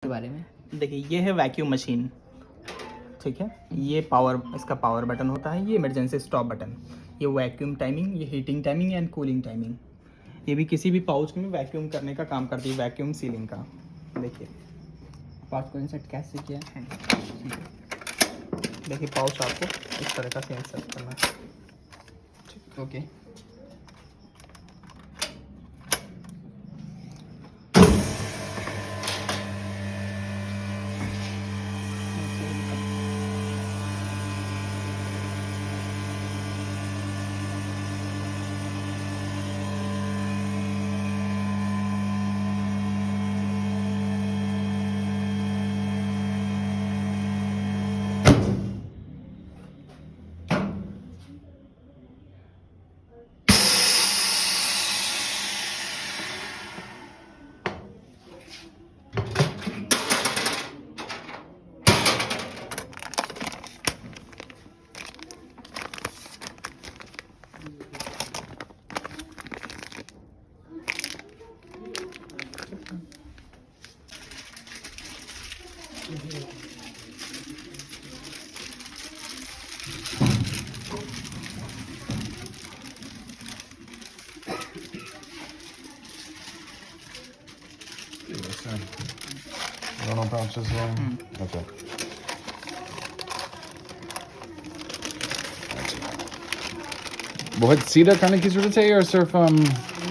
इसके बारे में? देखिए ये है वैक्यूम मशीन, ठीक है। ये पावर, इसका पावर बटन होता है, ये इमरजेंसी स्टॉप बटन, ये वैक्यूम टाइमिंग, ये heating timing and cooling timing. ये भी किसी भी पाउच में वैक्यूम करने का काम करती है, वैक्यूम सीलिंग का। देखिए पाउच को इंसर्ट कैसे किया है? देखिए पाउच आपको इस तरह का से इंसर्ट करना है। ओके। दोनों pouches हैं। अच्छा। बहुत सीधा करने की जरूरत है या सिर्फ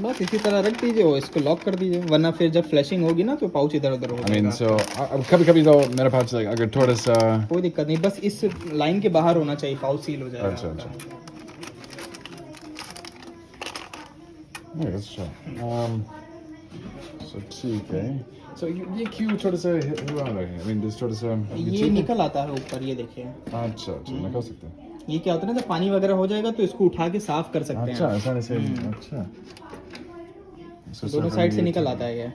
बस इसी तरह रख दीजिए और इसको लॉक कर दीजिए, वरना फिर जब फ्लैशिंग होगी ना तो पाउच इधर उधर हो I mean, जाएगा। so कभी कभी तो मेरा pouch like अगर थोड़ा सा कोई दिक्कत नहीं, बस इस लाइन के बाहर होना चाहिए, पाउच सील हो जाएगा। अच्छा अच्छा। Yeah, that's true. So ठीक है। So ये क्यों थोड़ा सा हुआ है? I mean, this थोड़ा सा ये निकल आता है ऊपर, ये देखिए। अच्छा अच्छा, निकाल सकते हैं। ये क्या होता है ना, जब पानी वगैरह हो जाएगा तो इसको उठा के साफ कर सकते हैं। अच्छा ऐसा से अच्छा। So दोनों सिर्फ साइड से ये निकल ठीक- आता है ये।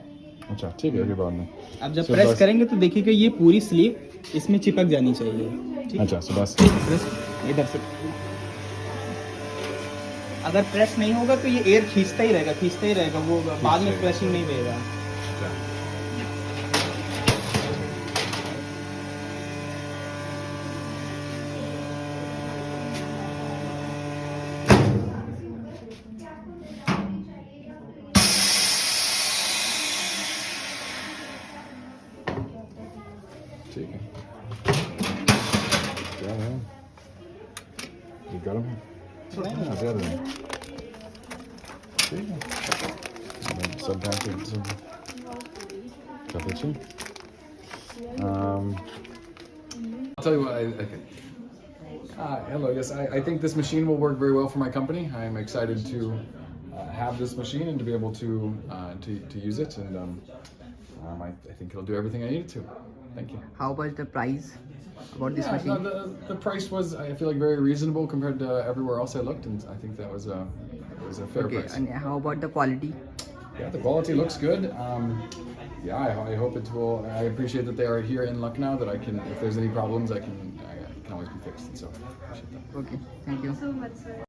अच्छा ठीक है, अभी बाद में। अब जब So प्रेस बस- करेंगे तो देखिए कि ये पूरी स्लीव इसमें चिपक जानी चाहिए। ठीक? अच्छा so बस प्रेस इधर से, अगर प्रेस नहीं होगा तो ये एयर खींचता ही रहेगा, वो बाद में प्रेसिंग नहीं देगा। ठीक है। क्या है? ये गर्म है? हाँ, दे रहे हैं। ठीक है। सब पैकेट सब काफी अच्छी। I'll tell you what, okay. Hello, yes, I think this machine will work very well for my company. I'm excited to have this machine and to be able to use it, and I think it'll do everything I need it to. Thank you. How about the price about this Yeah, no, machine? the price was, I feel like, very reasonable compared to everywhere else I looked, and I think that was a fair Okay, price. and how about the quality? Yeah, the quality looks good. Yeah, I hope it will. I appreciate that they are here in Lucknow. That I can, if there's any problems, I can always be fixed. So, appreciate that. Okay, thank you.